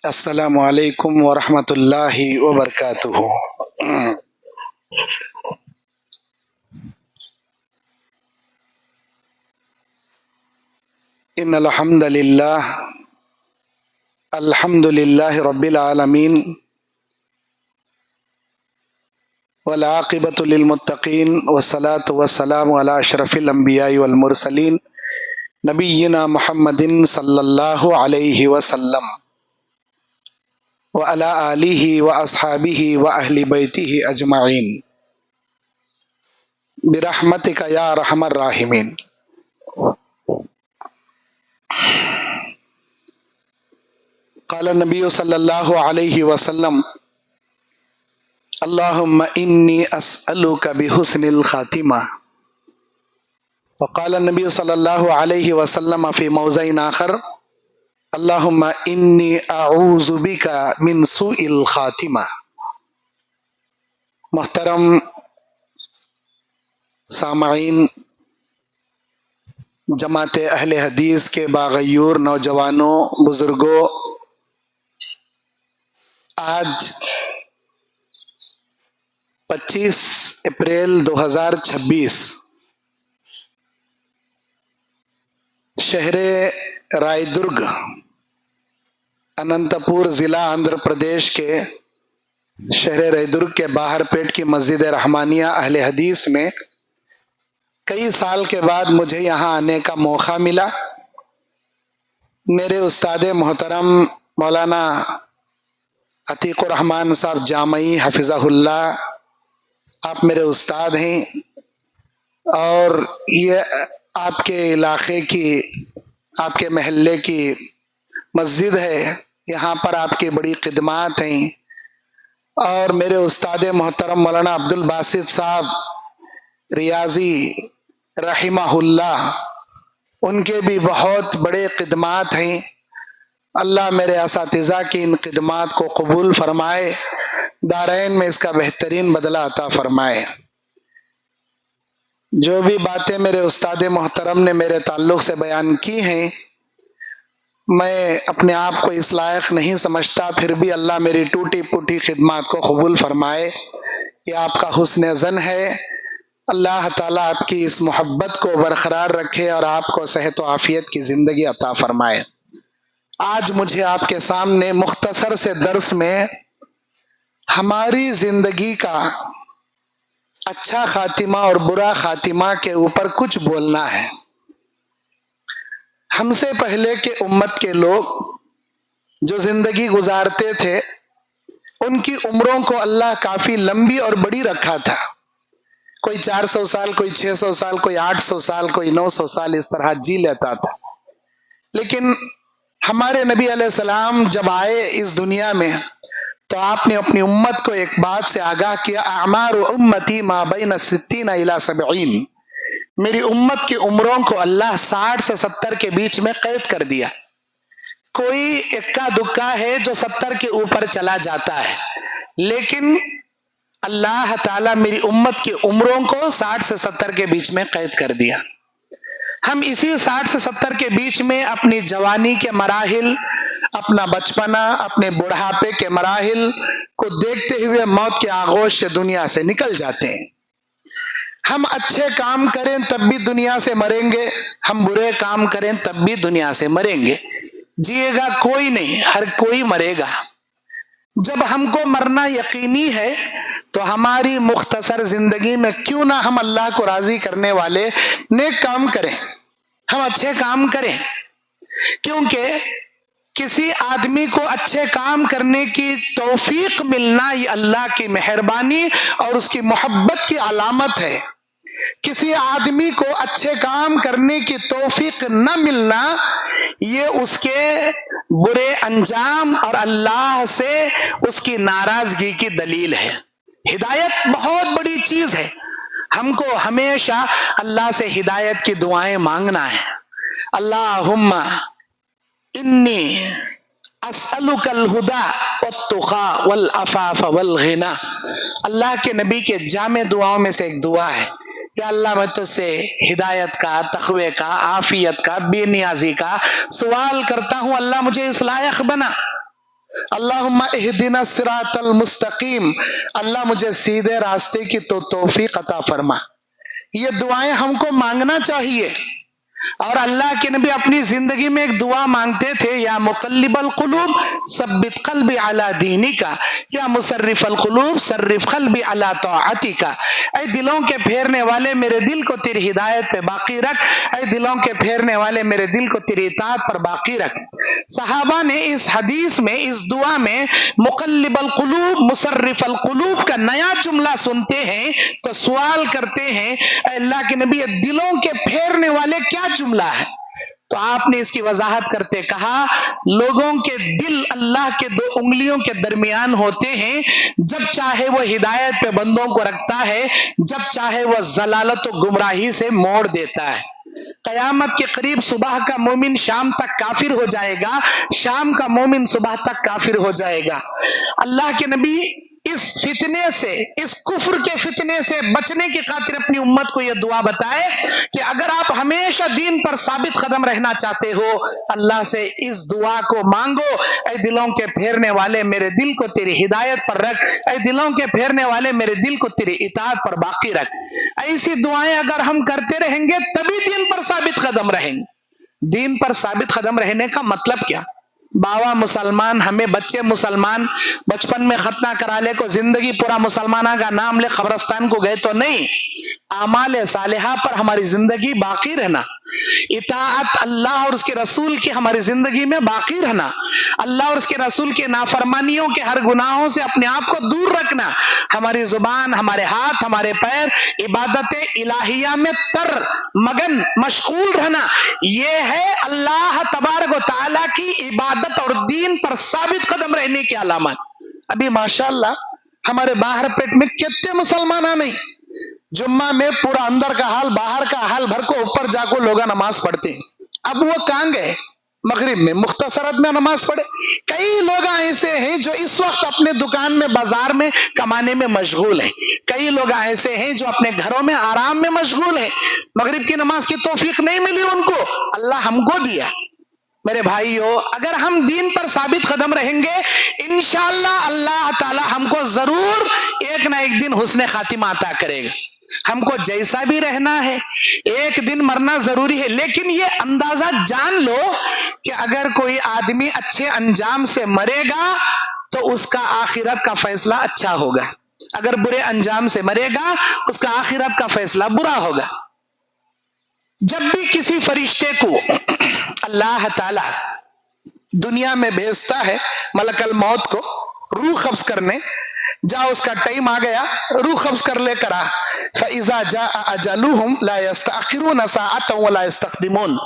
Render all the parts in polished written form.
السلام علیکم ورحمۃ اللہ وبرکاتہ۔ ان الحمد للہ رب العالمین والعاقبۃ للمتقین والصلاۃ والسلام علی اشرف الانبیاء والمرسلین نبینا محمد صلی اللہ علیہ وسلم وعلی آلہ واصحابہ واہل بیتہ اجمعین برحمتک یا ارحم الراحمین۔ قال النبی صلی اللہ علیہ وسلم اللہم انی اسألک بحسن الخاتمہ، وقال النبی صلی اللہ علیہ وسلم فی موضع آخر اللہم انی اعوذ بک من سوء الخاتمہ۔ محترم سامعین، جماعت اہل حدیث کے باغیور نوجوانوں، بزرگوں، آج 25 اپریل 2026 شہر رائے درگ، اننت پور ضلع آندھرا پردیش کے شہر رائے درگ کے باہر پیٹ کی مسجد رحمانیہ اہل حدیث میں کئی سال کے بعد مجھے یہاں آنے کا موقع ملا۔ میرے استاد محترم مولانا عتیق الرحمان صاحب جامعی حفظہ اللہ، آپ میرے استاد ہیں، اور یہ آپ کے علاقے کی، آپ کے محلے کی مسجد ہے، یہاں پر آپ کی بڑی خدمات ہیں۔ اور میرے استاد محترم مولانا عبد الباسط صاحب ریاضی رحمہ اللہ، ان کے بھی بہت بڑے خدمات ہیں۔ اللہ میرے اساتذہ کی ان خدمات کو قبول فرمائے، دارین میں اس کا بہترین بدلہ عطا فرمائے۔ جو بھی باتیں میرے استاد محترم نے میرے تعلق سے بیان کی ہیں، میں اپنے آپ کو اس لائق نہیں سمجھتا، پھر بھی اللہ میری ٹوٹی پھوٹی خدمات کو قبول فرمائے، یہ آپ کا حسن ظن ہے۔ اللہ تعالیٰ آپ کی اس محبت کو برقرار رکھے اور آپ کو صحت و عافیت کی زندگی عطا فرمائے۔ آج مجھے آپ کے سامنے مختصر سے درس میں ہماری زندگی کا اچھا خاتمہ اور برا خاتمہ کے اوپر کچھ بولنا ہے۔ ہم سے پہلے کے امت کے لوگ جو زندگی گزارتے تھے، ان کی عمروں کو اللہ کافی لمبی اور بڑی رکھا تھا۔ کوئی 400 سال، کوئی 600 سال، کوئی 800 سال، کوئی 900 سال، اس طرح جی لیتا تھا۔ لیکن ہمارے نبی علیہ السلام جب آئے اس دنیا میں تو آپ نے اپنی امت کو ایک بات سے آگاہ کیا، اعمار امتی ما بین 60 الی 70۔ میری امت کی عمروں کو اللہ 60 سے 70 کے بیچ میں قید کر دیا۔ کوئی اکا دکا ہے جو 70 کے اوپر چلا جاتا ہے، لیکن اللہ تعالیٰ میری امت کی عمروں کو 60 سے 70 کے بیچ میں قید کر دیا۔ ہم اسی 60 سے 70 کے بیچ میں اپنی جوانی کے مراحل، اپنا بچپنا، اپنے بڑھاپے کے مراحل کو دیکھتے ہوئے موت کے آغوش سے دنیا سے نکل جاتے ہیں۔ ہم اچھے کام کریں تب بھی دنیا سے مریں گے، ہم برے کام کریں تب بھی دنیا سے مریں گے۔ جیے گا کوئی نہیں، ہر کوئی مرے گا۔ جب ہم کو مرنا یقینی ہے تو ہماری مختصر زندگی میں کیوں نہ ہم اللہ کو راضی کرنے والے نیک کام کریں، ہم اچھے کام کریں، کیونکہ کسی آدمی کو اچھے کام کرنے کی توفیق ملنا یہ اللہ کی مہربانی اور اس کی محبت کی علامت ہے۔ کسی آدمی کو اچھے کام کرنے کی توفیق نہ ملنا یہ اس کے برے انجام اور اللہ سے اس کی ناراضگی کی دلیل ہے۔ ہدایت بہت بڑی چیز ہے، ہم کو ہمیشہ اللہ سے ہدایت کی دعائیں مانگنا ہے۔ اللہم انی اسألک الہدی والتقی والعفاف والغنی۔ اللہ کے نبی کے جامع دعاؤں میں سے ایک دعا ہے، یا اللہ میں تجھ سے ہدایت کا، تقوی کا، عافیت کا، بے نیازی کا سوال کرتا ہوں، اللہ مجھے اس لائق بنا۔ अल्लाहुम्मा इहदिना सिरातल मुस्तकीम, अल्लाह मुझे सीधे रास्ते की तो तौफीक अता फरमा। ये दुआएं हमको मांगना चाहिए। और अल्लाह के नबी अपनी जिंदगी में एक दुआ मांगते थे, या मुकल्लिबल कुलूब सब्बित क़ल्बी अला दीनिका, या मुसर्रिफल कुलूब सर्रिफ क़ल्बी अला तौअतिका। ऐ दिलों के फेरने वाले मेरे दिल को तेरी हिदायत पे बाकी रख, ऐ दिलों के फेरने वाले मेरे दिल को तेरी इताअत पर बाकी रख। सहाबा ने इस हदीस में, इस दुआ में मुकल्लिबल कुलूब मुसर्रिफल कुलूब का नया जुमला सुनते हैं तो सवाल करते हैं, अल्लाह के नबी दिलों के फेरने वाले क्या जुमला है? तो आपने इसकी वजाहत करते कहा, लोगों के दिल अल्लाह के दो उंगलियों के दरमियान होते हैं, जब चाहे वो हिदायत पे बंदों को रखता है, जब चाहे वो जलालत और गुमराही से मोड़ देता है। कयामत के करीब सुबह का मोमिन शाम तक काफिर हो जाएगा, शाम का मोमिन सुबह तक काफिर हो जाएगा। अल्लाह के नबी इस फितने से, इस कुफ्र के फितने से बचने की खातिर अपनी उम्मत को यह दुआ बताए कि अगर आप हमेशा दीन पर साबित कदम रहना चाहते हो, अल्लाह से इस दुआ को मांगो, ऐ दिलों के फेरने वाले मेरे दिल को तेरी हिदायत पर रख, ऐ दिलों के फेरने वाले मेरे दिल को तेरी इताअत पर बाकी रख। ऐसी दुआएं अगर हम करते रहेंगे तभी दीन पर साबित कदम रहेंगे। दीन पर साबित कदम रहने का मतलब क्या? बाबा मुसलमान, हमें बच्चे मुसलमान, बचपन में खतना करा ले को जिंदगी पूरा मुसलमाना का नाम ले कब्रस्तान को गए तो नहीं, आमाल सालिहा पर हमारी जिंदगी बाकी रहना, इताअत अल्लाह और उसके रसूल की हमारी जिंदगी में बाकी रहना, अल्लाह और उसके रसूल के नाफरमानियों के हर गुनाहों से अपने आप को दूर रखना, हमारी जुबान, हमारे हाथ, हमारे पैर इबादत इलाहिया में तर मगन मशगूल रहना। यह है अल्लाह तबारक व तआला की इबादत और दीन पर साबित कदम रहने की अलामत। अभी माशाअल्लाह हमारे बाहर पेट में कितने मुसलमान नहीं, जुम्मा में पूरा अंदर का हाल बाहर का हाल भर को ऊपर जाको लोग नमाज पढ़ते हैं। अब वो कहां गए? मगरिब में मुख्तसरत में नमाज पढ़े। कई लोग ऐसे हैं जो इस वक्त अपने दुकान में बाजार में कमाने में मशगूल हैं, कई लोग ऐसे हैं जो अपने घरों में आराम में मशगूल हैं। मगरिब की नमाज की तौफीक नहीं मिली उनको, अल्लाह हमको दिया। मेरे भाइयों, अगर हम दीन पर साबित कदम रहेंगे, इंशाअल्लाह अल्लाह ताला हमको जरूर एक ना एक दिन हुस्ने खातिमा अता करेगा। हमको जैसा भी रहना है, एक दिन मरना जरूरी है, लेकिन ये अंदाजा जान लो कि अगर कोई आदमी अच्छे अंजाम से मरेगा तो उसका आखिरत का फैसला अच्छा होगा, अगर बुरे अंजाम से मरेगा उसका आखिरत का फैसला बुरा होगा। जब भी किसी फरिश्ते को अल्लाह ताला दुनिया में भेजता है मलकल मौत को रूह कब्ज करने, जाओ उसका टाइम आ गया, रूह कब्ज कर लेकर आ, फइज़ा जाअ अजलुहुम ला यस्तअखिरून साअतन व ला यस्तक़दिमून।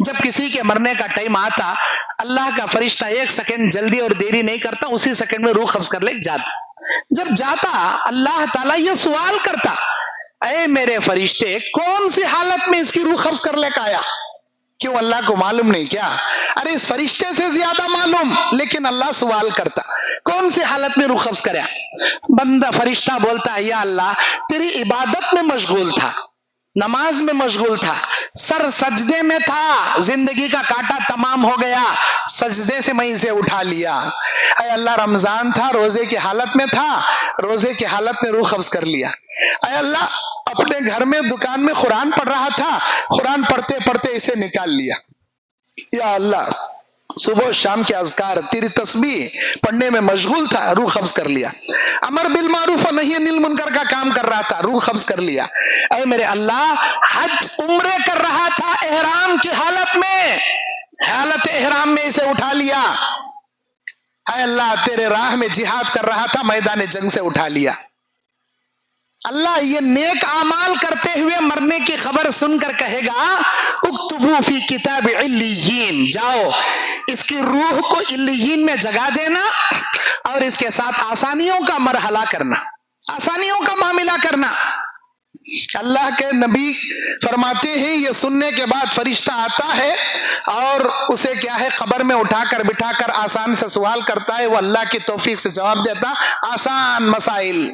जब किसी के मरने का टाइम आता, अल्लाह का फरिश्ता एक सेकंड जल्दी और देरी नहीं करता, उसी सेकंड में रूह कब्ज कर ले जाता। जब जाता अल्लाह ताला ये सवाल करता, ऐ मेरे फरिश्ते कौन सी हालत में इसकी रूह कब्ज कर लेकर आया? क्यों अल्लाह को मालूम नहीं क्या? अरे इस फरिश्ते से ज्यादा मालूम, लेकिन अल्लाह सवाल करता कौन सी हालत में रूह कब्ज करे? बंदा फरिश्ता बोलता है, या अल्लाह तेरी इबादत में मशगूल था, नमाज में मशगूल था, सर सजदे में था, जिंदगी का कांटा तमाम हो गया, सजदे से मैं इसे उठा लिया। ऐ अल्लाह रमजान था, रोजे की हालत में था, रोजे की हालत में रूह कब्ज कर लिया। ऐ अल्लाह अपने घर में दुकान में कुरान पढ़ रहा था, कुरान पढ़ते पढ़ते इसे निकाल लिया। या अल्लाह सुबह शाम के अज़कार तेरी तस्बीह पढ़ने में मशगूल था, रूह कब्ज कर लिया। अमर बिल मारूफ और नही अनिल मुनकर का काम कर रहा था, रूह कब्ज कर लिया। ऐ मेरे अल्लाह हज उम्रे कर रहा था एहराम की हालत में, हालत एहराम में इसे उठा लिया। ऐ अल्लाह तेरे राह में जिहाद कर रहा था, मैदान जंग से उठा लिया। अल्लाह ये नेक आमाल करते हुए मरने की खबर सुनकर कहेगा, उक्तबू फी किताब इल्लियीन, जाओ इसकी रूह को इल्लियीन में जगा देना और इसके साथ आसानियों का मरहला करना, आसानियों का मामला करना। अल्लाह के नबी फरमाते हैं, ये सुनने के बाद फरिश्ता आता है और उसे क्या है कब्र में उठाकर बिठाकर आसान से सवाल करता है, वो अल्लाह की तौफीक से जवाब देता, आसान मसाइल,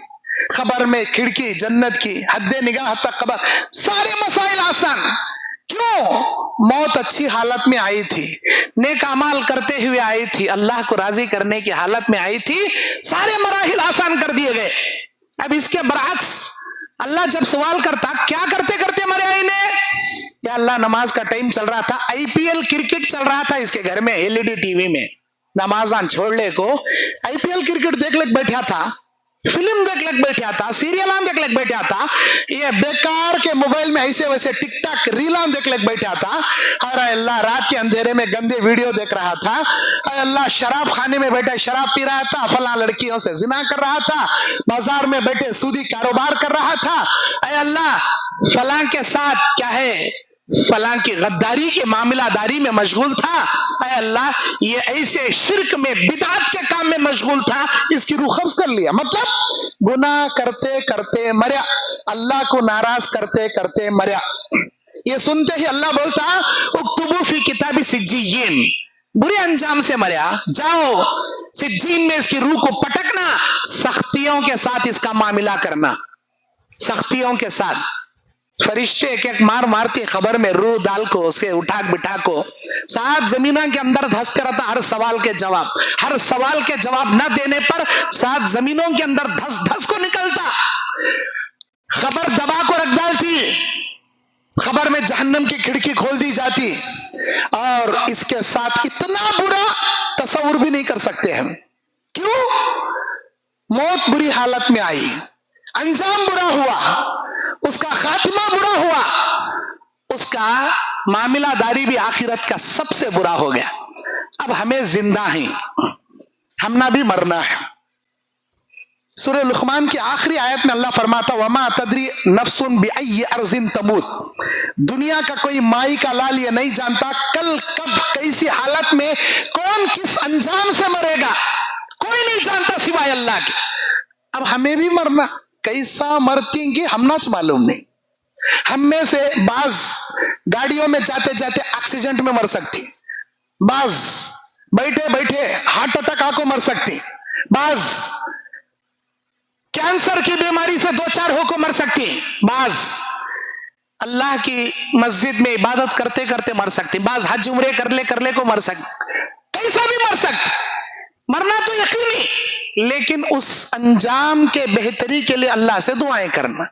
खबर में खिड़की जन्नत की, हद्दे निगाह तक खबर, सारे मसाइल आसान। क्यों? मौत अच्छी हालत में आई थी, नेक अमाल करते हुए आई थी, अल्लाह को राजी करने की हालत में आई थी, सारे मराहिल आसान कर दिए गए। अब इसके बरअक्स अल्लाह जब सवाल करता, क्या करते करते मरे आईने? या अल्लाह नमाज का टाइम चल रहा था, आईपीएल क्रिकेट चल रहा था इसके घर में, एलईडी टीवी में, नमाजान छोड़ ले को आईपीएल क्रिकेट देख ले बैठा था, फिल्म देख ले बैठा था, सीरियलान देख ले बैठा था, ये बेकार के मोबाइल में ऐसे वैसे टिकटॉक रीलान देख ले बैठा था, और अल्लाह रात के अंधेरे में गंदे वीडियो देख रहा था, अल्लाह शराब खाने में बैठा शराब पी रहा था, फला लड़कियों से जिना कर रहा था, बाजार में बैठे सूदी कारोबार कर रहा था, अल्लाह फला के साथ क्या है फला की गद्दारी के मामलादारी में मशगूल था, ऐ अल्लाह ये ऐसे शिर्क में बिदात के काम में मशगूल था, इसकी रूह कब्ज कर लिया। मतलब गुनाह करते करते मरा, अल्लाह को नाराज करते करते मरा। ये सुनते ही अल्लाह बोलता उक्तुबू फी किताबी सिज्जीन, बुरे अंजाम से मरा, जाओ सिज्जीन में इसकी रूह को पटकना, सख्तियों के साथ इसका मामला करना, सख्तियों के साथ। फरिश्ते एक एक मार मारती खबर में रूह डाल को उसे उठा बिठा को 7 जमीना के अंदर धंसते रहता, हर सवाल के जवाब न देने पर 7 जमीनों के अंदर धस धस को निकलता, खबर दबा को रख डालती, खबर में जहन्नम की खिड़की खोल दी जाती, और इसके साथ इतना बुरा तस्वुर भी नहीं कर सकते हम। क्यों? मौत बुरी हालत में आई, अंजाम बुरा हुआ, उसका खात्मा बुरा हुआ, उसका मामलादारी भी आखिरत का सबसे बुरा हो गया। अब हमें जिंदा हैं, हमना भी मरना है। सूरह लुक़मान की आखिरी आयत में अल्लाह फरमाता वमा तदरी नफ्सुन बिअय्यि अर्ज़िन तमूत, दुनिया का कोई माई का लाल ये नहीं जानता कल कब कैसी हालत में कौन किस अंजाम से मरेगा, कोई नहीं जानता सिवाय अल्लाह के। अब हमें भी मरना, कैसा मरती कि हम ना मालूम नहीं। हम में से बाज गाड़ियों में जाते जाते एक्सीडेंट में मर सकती, बाज बैठे बैठे हार्ट अटैक आको मर सकती, बाज कैंसर की बीमारी से 2-4 होको मर सकती, बाज अल्लाह की मस्जिद में इबादत करते करते मर सकती, बाज हज उम्रे कर ले को मर सकती, कैसा भी मर सकती। मरना तो यकीनी, लेकिन उस अंजाम के बेहतरी के लिए अल्लाह से दुआएं करना।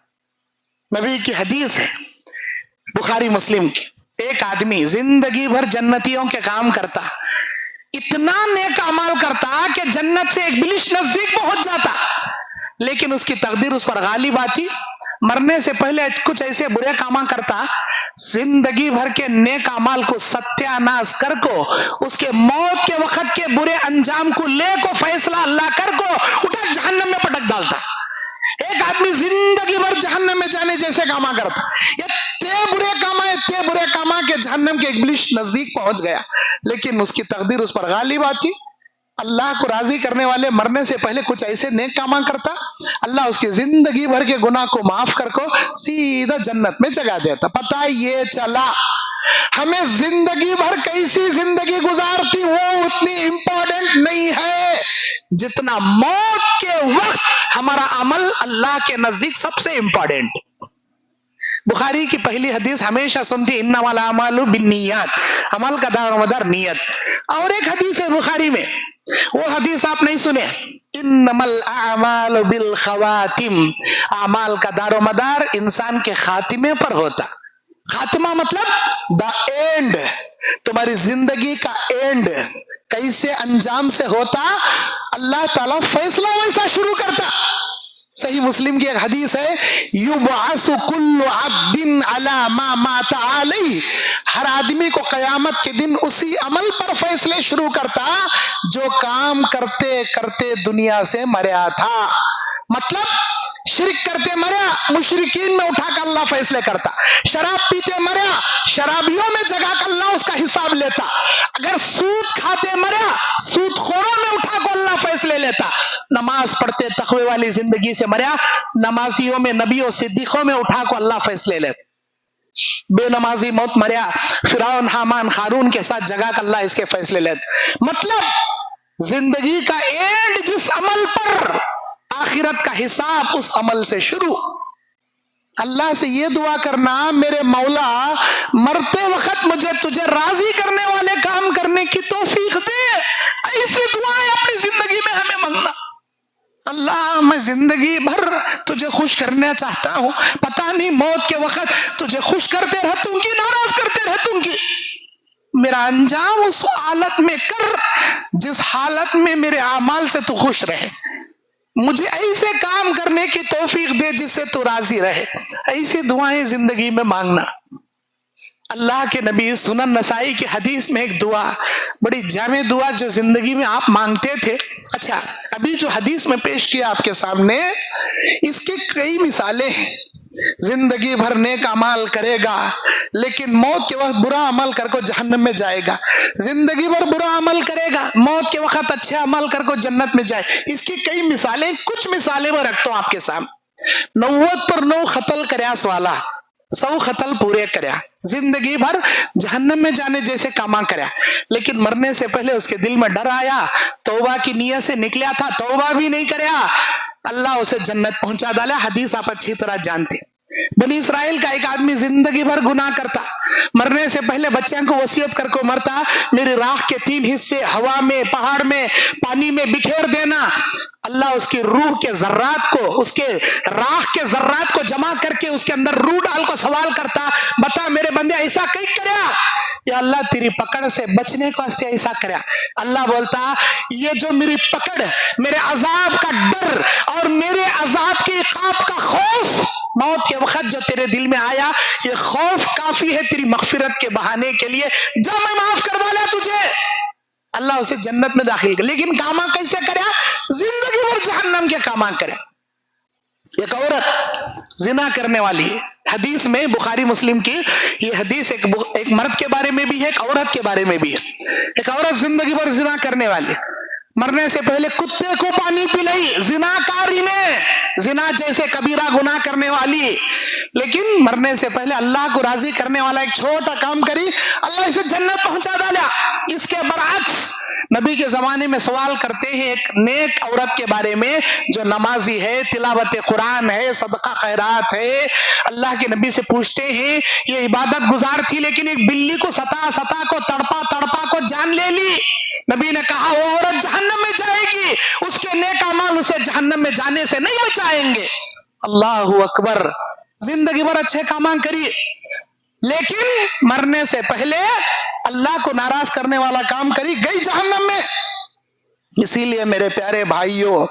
नबी की हदीस है बुखारी मुस्लिम की, एक आदमी जिंदगी भर जन्नतियों के काम करता, इतना नेक अमाल करता कि जन्नत से एक बिलिश नजदीक पहुंच जाता, लेकिन उसकी तकदीर उस पर गालिब आती, मरने से पहले कुछ ऐसे बुरे कामा करता, जिंदगी भर के नेक अमाल को सत्यानाश कर को उसके मौत के वक्त के बुरे अंजाम को ले को फैसला अल्लाह कर को उठा जहन्नम में पटक डालता। एक आदमी जिंदगी भर जहन्नम में जाने जैसे कामा करता, इतने बुरे कामा के जहन्नम के इब्लिस नजदीक पहुंच गया, लेकिन उसकी तकदीर उस पर गालिब आती। अल्लाह को राजी करने वाले मरने से पहले कुछ ऐसे नेक कामा करता, अल्लाह उसकी जिंदगी भर के गुनाह को माफ कर को सीधा जन्नत में जगा देता। पता ये चला हमें जिंदगी भर कैसी जिंदगी गुजारती वो उतनी इंपॉर्टेंट नहीं है जितना मौत के वक्त हमारा अमल अल्लाह के नजदीक सबसे इंपॉर्टेंट। बुखारी की पहली हदीस हमेशा सुनती इन्नमल अमालु बिन्नियात, अमल का दारोमदार नियत। और एक हदीस है बुखारी में, वो हदीस आप नहीं सुने, इन्नमल अमालु बिल खवातिम, अमाल का दारोमदार इंसान के खातिमे पर होता। खातिमा मतलब द एंड, तुम्हारी जिंदगी का एंड कैसे अंजाम से होता, अल्लाह ताला फैसला वैसा शुरू करता। सही मुस्लिम की एक हदीस है, युबअसु कुल्लु अब्दिन अला मा माता अलैहि, हर आदमी को कयामत के दिन उसी अमल पर फैसले शुरू करता जो काम करते करते दुनिया से मरा था। मतलब शिरक करते मरा, मुशरिकीन में उठा कर अल्लाह फैसले करता, शराब पीते मरा, शराबियों में जगा कर अल्लाह उसका हिसाब लेता, अगर सूद खाते मरा, सूदखोरों में उठा कर अल्लाह फैसले लेता, नमाज पढ़ते तकवे वाली जिंदगी से मरा, नमाजियों में नबियों सिद्दीकों में उठा कर अल्लाह फैसले लेता, बेनमाजी मौत मरा, फिरौन हामान कारून के साथ जगा कर अल्लाह इसके फैसले लेता। मतलब जिंदगी का एंड जिस अमल पर, आखिरत का हिसाब उस अमल से शुरू। اللہ سے یہ دعا کرنا میرے مولا مرتے وقت مجھے تجھے راضی کرنے والے کام کرنے کی توفیق دے. ایسی دعائیں اپنی زندگی میں ہمیں مانگنا. اللہ میں زندگی بھر تجھے خوش کرنا چاہتا ہوں، پتہ نہیں موت کے وقت تجھے خوش کرتے رہتوں کی ناراض کرتے رہتوں کی. میرا انجام اس حالت میں کر جس حالت میں میرے اعمال سے تو خوش رہے. مجھے ایسے کام کرنے کی توفیق دے جس سے تو راضی رہے. ایسی دعائیں زندگی میں مانگنا. اللہ کے نبی سنن نسائی کی حدیث میں ایک دعا، بڑی جامع دعا جو زندگی میں آپ مانگتے تھے. اچھا، ابھی جو حدیث میں پیش کیا آپ کے سامنے، اس کے کئی مثالیں ہیں. زندگی بھر نیک اعمال کرے گا لیکن موت کے وقت برا عمل کر کو جہنم میں جائے گا. زندگی بھر برا عمل کرے گا، موت کے وقت اچھا عمل کر کو جنت میں جائے. اس کی کئی مثالیں، کچھ مثالیں میں رکھتا ہوں آپ کے سامنے. 90 پر 9 قتل کریا سوالا، 100 قتل پورے کریا، زندگی بھر جہنم میں جانے جیسے کاما کریا، لیکن مرنے سے پہلے اس کے دل میں ڈر آیا، توبہ کی نیت سے نکلیا تھا، توبہ بھی نہیں کریا، اللہ اسے جنت پہنچا ڈالا. حدیث آپ اچھی طرح جانتے. بنی اسرائیل کا ایک آدمی زندگی بھر گناہ کرتا، مرنے سے پہلے بچوں کو وصیت کر کو مرتا، میری راکھ کے 3 حصے ہوا میں، پہاڑ میں، پانی میں بکھیر دینا. اللہ اس کی روح کے ذرات کو، اس کے راکھ کے ذرات کو جمع کر کے اس کے اندر روح ڈال کو سوال کرتا، بتا میرے بندے ایسا کہیں کریا؟ یا اللہ تیری پکڑ سے بچنے کو واسطے ایسا کریا. اللہ بولتا یہ جو میری پکڑ، میرے عذاب کا ڈر اور میرے عذاب کی عقاب کا خوف موت کے وقت جو تیرے دل میں آیا، یہ خوف کافی ہے تیری مغفرت کے بہانے کے لیے. جب میں معاف کر ڈالا تجھے، اللہ اسے جنت میں داخل کر. لیکن کاما کیسے کریا؟ زندگی بھر جہنم کے کاما کرے. ایک عورت زنا کرنے والی، حدیث میں بخاری مسلم کی یہ حدیث ایک مرد کے بارے میں بھی ہے، ایک عورت کے بارے میں بھی ہے. ایک عورت زندگی بھر زنا کرنے والی، مرنے سے پہلے کتے کو پانی پلائی، زنا کاری نے، زنا جیسے کبیرہ گناہ کرنے والی، لیکن مرنے سے پہلے اللہ کو راضی کرنے والا ایک چھوٹا کام کری، اللہ اسے جنت پہنچا ڈالا. اس کے برعکس نبی کے زمانے میں سوال کرتے ہیں ایک نیک عورت کے بارے میں جو نمازی ہے، تلاوت قرآن ہے، صدقہ خیرات ہے. اللہ کے نبی سے پوچھتے ہیں یہ عبادت گزار تھی لیکن ایک بلی کو ستا کو تڑپا کو جان لے لی. نبی نے کہا وہ عورت جہنم میں جائے گی، اس کے نیک اعمال اسے جہنم میں جانے سے نہیں بچائیں گے. اللہ اکبر. زندگی بھر اچھے کام کری لیکن مرنے سے پہلے اللہ کو ناراض کرنے والا کام کری، گئی جہنم میں. اسی لیے میرے پیارے بھائیوں،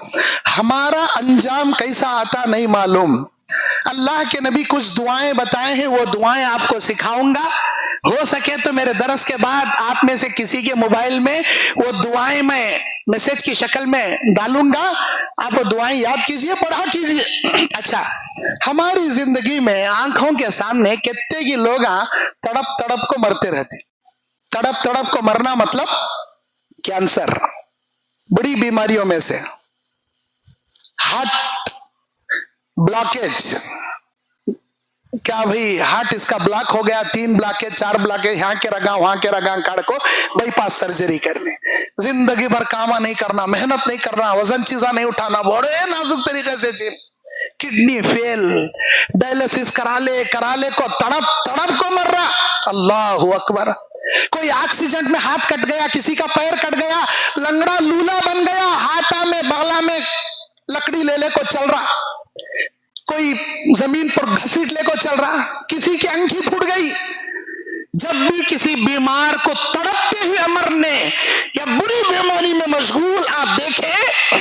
ہمارا انجام کیسا آتا نہیں معلوم. اللہ کے نبی کچھ دعائیں بتائے ہیں، وہ دعائیں آپ کو سکھاؤں گا. ہو سکے تو میرے درس کے بعد آپ میں سے کسی کے موبائل میں وہ دعائیں میں میسج کی شکل میں ڈالوں گا، آپ وہ دعائیں یاد کیجئے، پڑھا کیجئے. اچھا، ہماری زندگی میں آنکھوں کے سامنے کتنے کی لوگ تڑپ کو مرتے رہتے. تڑپ کو مرنا مطلب کینسر، بڑی بیماریوں میں سے، ہارٹ بلاکیج. کیا بھئی ہارٹ اس کا بلاک ہو گیا، 3 بلاکیج 4 بلاکیج، یہاں کے رگاں وہاں کے رگاں کاٹ کو بائی پاس سرجری کرنے. زندگی بھر کاما نہیں کرنا، محنت نہیں کرنا، وزن چیزاں نہیں اٹھانا، بڑے نازک طریقے سے چیز، کڈنی فیل، ڈائلسس کرا لے کو تڑپ کو مر رہا. اللہ اکبر. کوئی ایکسیڈنٹ میں ہاتھ کٹ گیا، کسی کا پیر کٹ گیا، لنگڑا لولا بن گیا، ہاتھا میں بغلا میں لکڑی لے کو چل رہا، کوئی زمین پر گھسیٹ لے کو چل رہا، کسی کی انگھی پھوٹ گئی. جب بھی کسی بیمار کو تڑپتے ہوئے مرنے یا بری بیماری میں مشغول آپ دیکھیں،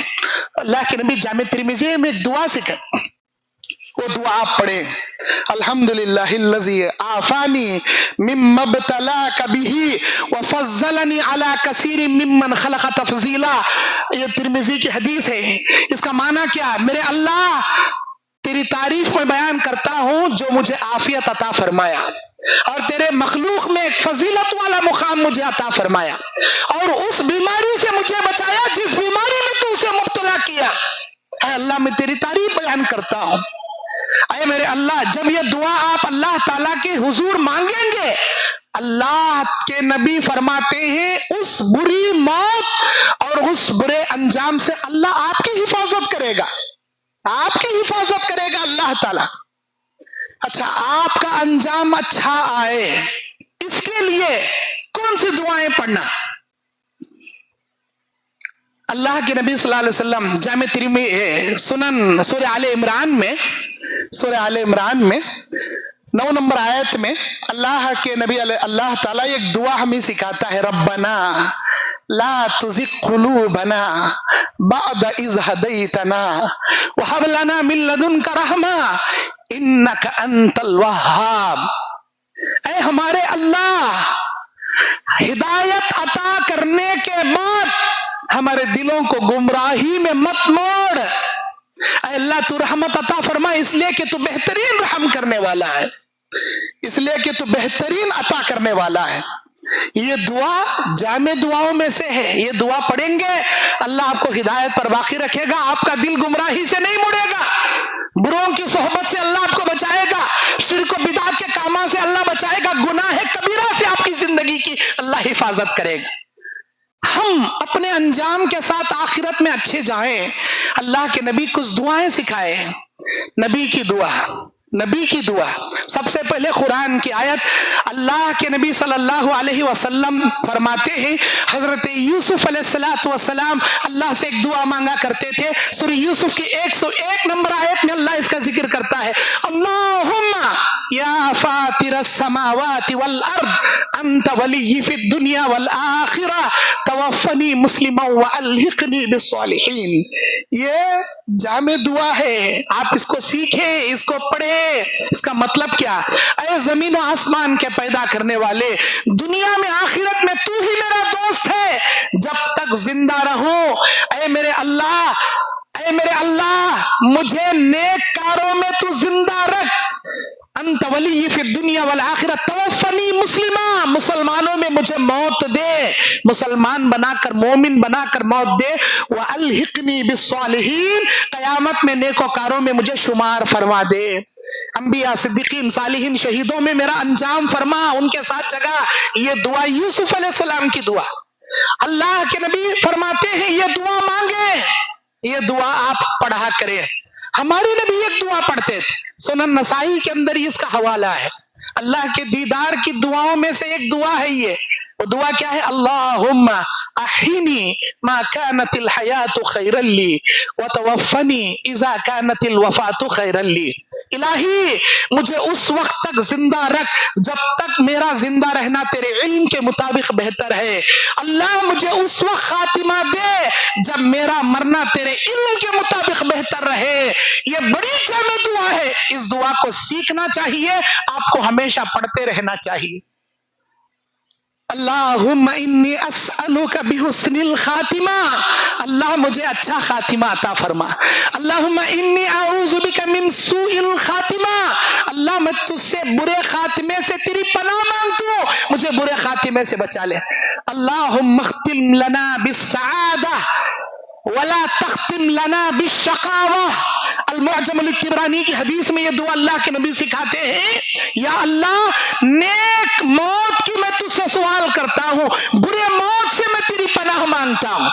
اللہ کے نبی جامع ترمذی میں ایک دعا سکھا، وہ دعا آپ پڑھیں، الحمدللہ الذی عافانی مما ابتلاک بہ وفضلنی علی کثیر ممن خلق تفضیلا. یہ ترمذی کی حدیث ہے. اس کا معنی کیا؟ میرے اللہ تیری تعریف میں بیان کرتا ہوں جو مجھے عافیت عطا فرمایا اور تیرے مخلوق میں ایک فضیلت والا مقام مجھے عطا فرمایا اور اس بیماری سے مجھے بچایا جس بیماری میں تو اسے مبتلا کیا. اے اللہ میں تیری تعریف بیان کرتا ہوں. اے میرے اللہ، جب یہ دعا آپ اللہ تعالیٰ کے حضور مانگیں گے، اللہ کے نبی فرماتے ہیں اس بری موت اور اس برے انجام سے اللہ آپ کی حفاظت کرے گا، آپ کی حفاظت کرے گا اللہ تعالیٰ. اچھا آپ کا انجام اچھا آئے اس کے لیے کون سی دعائیں پڑھنا؟ اللہ کے نبی صلی اللہ علیہ وسلم جامع ترمذی سنن سورہ آل عمران میں 9 نمبر آیت میں اللہ کے نبی اللہ تعالیٰ ایک دعا ہمیں سکھاتا ہے، ربنا لا تزغ قلوبنا بعد اذ ہدیتنا وہب لنا من لدنک رحمہ انک انت الوہاب۔ اے ہمارے اللہ، ہدایت عطا کرنے کے بعد ہمارے دلوں کو گمراہی میں مت موڑ۔ اے اللہ تو رحمت عطا فرما، اس لیے کہ تو بہترین رحم کرنے والا ہے، اس لیے کہ تو بہترین عطا کرنے والا ہے۔ یہ دعا جامع دعاؤں میں سے ہے، یہ دعا پڑھیں گے اللہ آپ کو ہدایت پر باقی رکھے گا، آپ کا دل گمراہی سے نہیں مڑے گا، بروں کی صحبت سے اللہ آپ کو بچائے گا، شرک و بدعت کے کاموں سے اللہ بچائے گا، گناہ کبیرہ سے آپ کی زندگی کی اللہ حفاظت کرے گا۔ ہم اپنے انجام کے ساتھ آخرت میں اچھے جائیں، اللہ کے نبی کچھ دعائیں سکھائے۔ نبی کی دعا سب سے پہلے قرآن کی آیت، اللہ کے نبی صلی اللہ علیہ وسلم فرماتے ہیں حضرت یوسف علیہ السلام اللہ سے ایک دعا مانگا کرتے تھے، سورہ یوسف کی 101 نمبر آیت میں اللہ اس کا ذکر کرتا ہے، اللہم یا فاطر السماوات والارض انت ولی فی الدنیا والآخرہ توفنی مسلما والحقنی بالصالحین۔ یہ جامع دعا ہے، آپ اس کو سیکھیں، اس کو پڑھیں۔ اس کا مطلب کیا؟ اے زمین و آسمان کے پیدا کرنے والے، دنیا میں آخرت میں تو ہی میرا دوست ہے، جب تک زندہ رہوں اے میرے اللہ مجھے نیک کاروں میں تو زندہ رکھ، انت ولی فی الدنیا والآخرہ توفنی مسلما، مسلمانوں میں مجھے موت دے، مسلمان بنا کر مومن بنا کر موت دے، والحقنی بالصالحین، قیامت میں نیکوکاروں میں مجھے شمار فرما دے، انبیاء صدیقین صالحین شہیدوں میں میرا انجام فرما، ان کے ساتھ جگہ۔ یہ دعا یوسف علیہ السلام کی دعا، اللہ کے نبی فرماتے ہیں یہ دعا مانگے، یہ دعا آپ پڑھا کریں۔ ہمارے نبی ایک دعا پڑھتے تھے، سنن نسائی کے اندر اس کا حوالہ ہے، اللہ کے دیدار کی دعاؤں میں سے ایک دعا ہے یہ، وہ دعا کیا ہے؟ اللہم احینی ما کانت الحیات خیرا لی وتوفنی اذا کانت الوفات خیرا لی۔ الہی مجھے اس وقت تک زندہ رکھ جب تک میرا زندہ رہنا تیرے علم کے مطابق بہتر ہے، اللہ مجھے اس وقت خاتمہ دے جب میرا مرنا تیرے علم کے مطابق بہتر رہے۔ یہ بڑی جامع دعا ہے، اس دعا کو سیکھنا چاہیے، آپ کو ہمیشہ پڑھتے رہنا چاہیے۔ اللہم انی اسألک بحسن الخاتمہ، اللہ مجھے اچھا خاتمہ عطا فرما۔ اللہم انی اعوذ بک من سوء الخاتمہ، اللہ میں تجھ سے برے خاتمے سے تیری پناہ مانگتا ہوں، مجھے برے خاتمے سے بچا لے۔ اللہم اختم لنا بالسعادہ ولا تختم لنا بالشقاوہ۔ المعجم الطبرانی کی حدیث میں یہ دعا اللہ کے نبی سکھاتے ہیں، یا اللہ نیک موت کی میں تجھ سے سوال کرتا ہوں، برے موت سے میں تیری پناہ مانگتا ہوں۔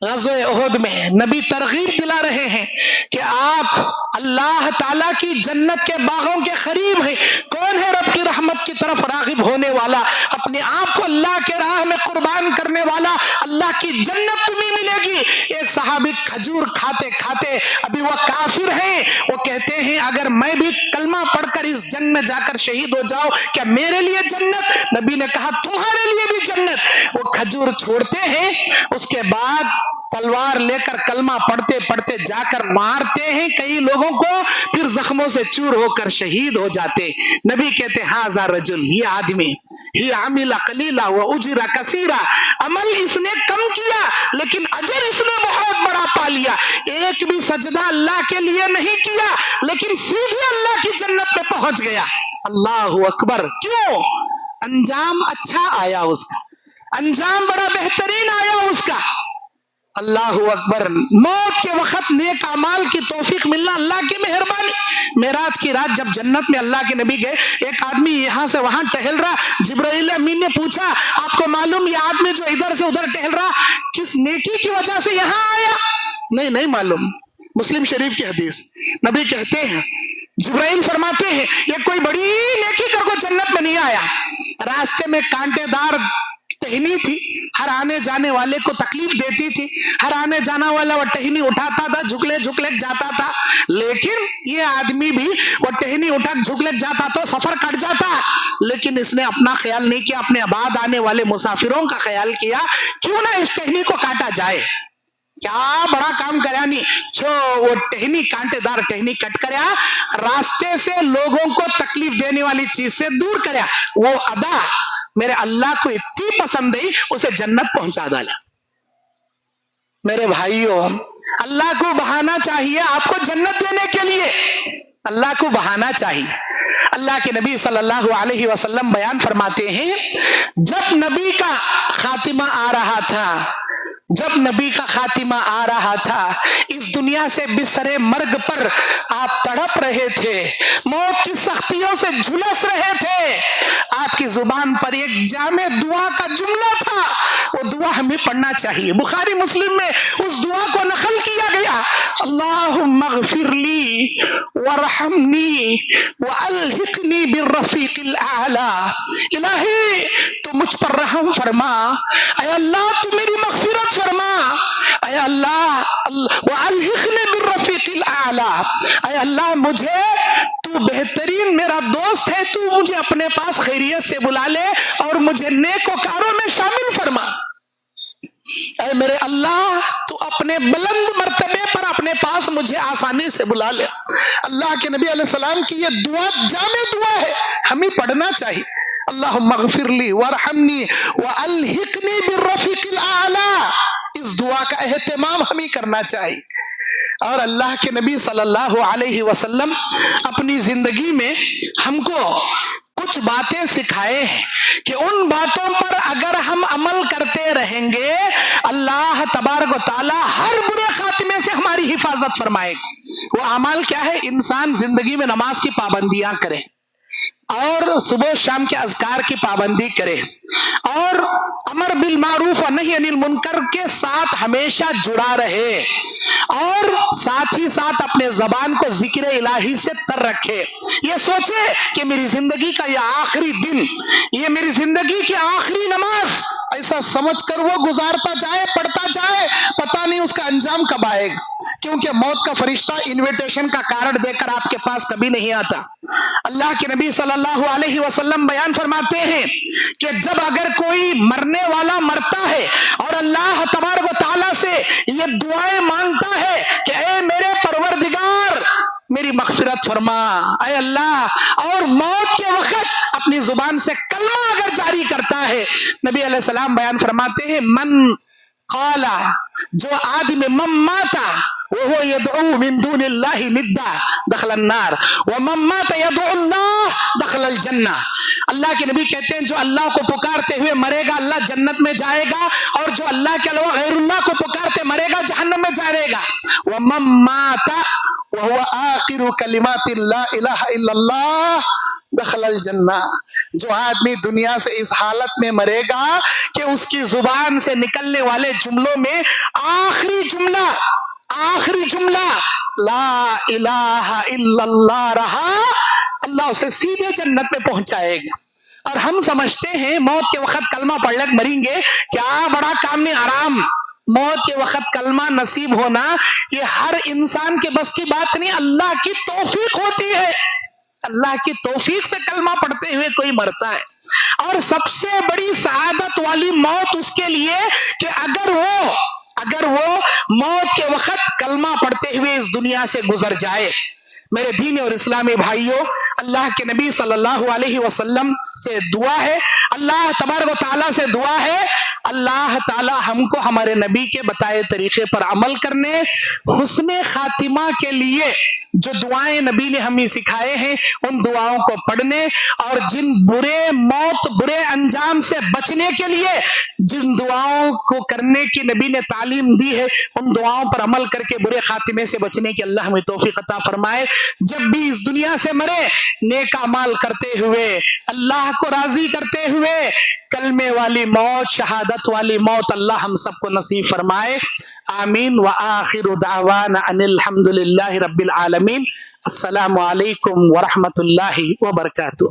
غزوہ احد میں نبی ترغیب دلا رہے ہیں کہ آپ اللہ تعالیٰ کی جنت کے باغوں کے قریب ہیں۔ کون ہے رب کی رحمت کی طرف راغب ہونے والا، اپنے آپ کو اللہ کے راہ میں قربان کرنے والا؟ اللہ کی جنت تمہیں ملے گی۔ ایک صحابی کھجور کھاتے کھاتے، ابھی وہ کافر ہیں، وہ کہتے ہیں اگر میں بھی کلمہ پڑھ کر اس جنگ میں جا کر شہید ہو جاؤ کیا میرے لیے جنت؟ نبی نے کہا تمہارے لیے بھی جنت۔ وہ کھجور چھوڑتے ہیں، اس کے بعد تلوار لے کر کلمہ پڑھتے پڑھتے جا کر مارتے ہیں کئی لوگوں کو، پھر زخموں سے چور ہو کر شہید ہو جاتے۔ نبی کہتے ہذا رجل، یہ آدمی ہی عمل قلیلا واجر کثیرا، عمل اس نے کم کیا لیکن اجر اس نے بہت بڑا پا لیا۔ ایک بھی سجدہ اللہ کے لیے نہیں کیا لیکن سیدھے اللہ کی جنت میں پہنچ گیا۔ اللہ اکبر! کیوں؟ انجام اچھا آیا، اس کا انجام بڑا بہترین آیا اس کا۔ اللہ اکبر! موت کے وقت نیک اعمال کی توفیق ملنا اللہ کی مہربانی۔ معراج کی رات جب جنت میں اللہ کے نبی گئے، ایک آدمی یہاں سے وہاں ٹہل رہا، جبرائیل امین نے پوچھا آپ کو معلوم یہ آدمی جو ادھر سے ادھر ٹہل رہا کس نیکی کی وجہ سے یہاں آیا؟ نہیں معلوم۔ مسلم شریف کی حدیث، نبی کہتے ہیں जिब्राइल फरमाते हैं ये कोई बड़ी नेकी कर को जन्नत में नहीं आया, रास्ते में कांटेदार टहनी थी, हर आने जाने वाले को तकलीफ देती थी, हर आने जाने वाला वो टहनी उठाता था, झुकले झुकले जाता था, लेकिन ये आदमी भी वो टहनी उठा झुकले जाता तो सफर कट जाता, लेकिन इसने अपना ख्याल नहीं किया, अपने बाद आने वाले मुसाफिरों का ख्याल किया, क्यों ना इस टहनी को काटा जाए, क्या बड़ा काम करया नहीं, जो वो टहनी कांटेदार टहनी कट करया, रास्ते से लोगों को तकलीफ देने वाली चीज से दूर करया, वो अदा मेरे अल्लाह को इतनी पसंद आई, उसे जन्नत पहुंचा डाला। मेरे भाइयों, अल्लाह को बहाना चाहिए आपको जन्नत देने के लिए, अल्लाह को बहाना चाहिए। अल्लाह के नबी सल्लल्लाहु अलैहि वसल्लम बयान फरमाते हैं, जब नबी का खातिमा आ रहा था, जब नबी का खातिमा आ रहा था, इस दुनिया से बिसरे मर्ग पर आप तड़प रहे थे, मौत की सख्तियों से झुलस रहे थे, आपकी जुबान पर एक जामे दुआ का जुमला था, वो दुआ हमें पढ़ना चाहिए। बुखारी मुस्लिम में उस दुआ को नकल किया गया, अल्लाहुम्मा ग़फ़िरली वरहमनी वअल्हिक़नी बिर्रफ़ीक़िल आला, इलाही तू मुझ पर रहम फरमा, ऐ अल्लाह तू मेरी मग़फ़िरत फरमा, ऐ अल्लाह वअल्हिक़नी बिर्रफ़ीक़िल आला, ऐ अल्लाह मुझे तू बेहतरीन मेरा दोस्त है, तू मुझे अपने पास खैरियत से बुला ले और मुझे नेकोकारों में शामिल फरमा। ऐ मेरे अल्लाह तू अपने बुलंद मर्तबे पर अपने पास मुझे आसानी से बुला ले। अल्लाह के नबी अलैहिस्सलाम की ये दुआ जामे दुआ है, हमें पढ़ना चाहिए। अल्लाहुम्मा ग़फ़िरली वरहमनी वअल्हिक़नी बिर्रफ़ीक़िल आला, इस दुआ का एहतमाम हमें करना चाहिए। और अल्लाह के नबी सल्लल्लाहु अलैहि वसल्लम अपनी जिंदगी में हमको कुछ बातें सिखाए हैं कि उन बातों पर अगर हम अमल करते रहेंगे, अल्लाह तबारक व तआला हर बुरे खातिमे से हमारी हिफाजत फरमाएगा। वो अमल क्या है? इंसान जिंदगी में नमाज की पाबंदियां करे और सुबह शाम के अज़कार की पाबंदी करे और अमर बिल मारूफ और नही अनिल मुनकर के साथ हमेशा जुड़ा रहे और साथ ही साथ अपने जबान को जिक्र इलाही से तर रखे। ये सोचे कि मेरी जिंदगी का यह आखिरी दिन, ये मेरी जिंदगी की आखिरी नमाज, ऐसा समझकर वो गुजारता जाए, पढ़ता जाए, पता नहीं उसका अंजाम कब आएगा, क्योंकि मौत का फरिश्ता इन्विटेशन का कार्ड देकर आपके पास कभी नहीं आता। अल्लाह के नबी सल्लल्लाहु अलैहि वसल्लम बयान फरमाते हैं कि जब अगर कोई मरने वाला मरता है और अल्लाह तबारक व तआला से ये दुआएं मांगता है कि ऐ मेरे परवरदिगार मेरी मग़फ़िरत फरमा, ऐ अल्लाह, और मौत के वक्त अपनी जुबान से कलमा अगर जारी करता है, नबी अलैहिस्सलाम बयान फरमाते हैं, मन क़ाला, जो आदमी मम्माता वो यदऊ मिन दूनिल्लाहि निद्दा दखलन नार व मम्माता यदउल्लाह दखलल जन्ना। अल्लाह के नबी कहते हैं, जो अल्लाह को पुकारते हुए मरेगा अल्लाह जन्नत में जाएगा, और जो अल्लाह के अलावा गैरुल्लाह को पुकारते मरेगा जहन्नम में जाएगा। व मम्माता व हुवा आखिरु कलिमाति ला इलाहा इल्लल्लाह दखलल जन्ना। जो आदमी दुनिया से इस हालत में मरेगा कि उसकी जुबान से निकलने वाले जुमलों में आखिरी जुमला ला इलाहा इल्लल्लाह रहा, अल्लाह उसे सीधे जन्नत में पहुंचाएगा। और हम समझते हैं मौत के वक्त कलमा पढ़ लग मरेंगे, क्या बड़ा काम में आराम। मौत के वक्त कलमा नसीब होना ये हर इंसान के बस की बात नहीं, अल्लाह की तौफीक होती है। अल्लाह की तौफीक से कलमा पढ़ते हुए कोई मरता है। और सबसे बड़ी सआदत वाली मौत उसके लिए कि अगर वो मौत के वक्त कलमा पढ़ते हुए इस दुनिया से गुजर जाए। मेरे दीन और इस्लामी भाइयों, अल्लाह के नबी सल्लल्लाहु अलैहि वसल्लम से दुआ है, अल्लाह तबारक व तआला से दुआ है, अल्लाह ताला हमको हमारे नबी के बताए तरीके पर अमल करने, हुस्ने खातिमा के लिए जो दुआएं नबी ने हमें सिखाए हैं उन दुआओं को पढ़ने, और जिन बुरे अंजाम से बचने के लिए जिन दुआओं को करने की नबी ने तालीम दी है उन दुआओं पर अमल करके बुरे खातिमे से बचने की अल्लाह हमें तौफीक अता फरमाए। जब भी इस दुनिया से मरे नेक अमाल करते हुए, अल्लाह को राजी करते हुए, कलमे वाली मौत, शहादत वाली मौत अल्लाह हम सबको नसीब फरमाए। आमीन व आखिरु दावाना अनिल हम्दुलिल्लाहि रब्बिल आलमीन। السلام علیکم ورحمۃ اللہ وبرکاتہ.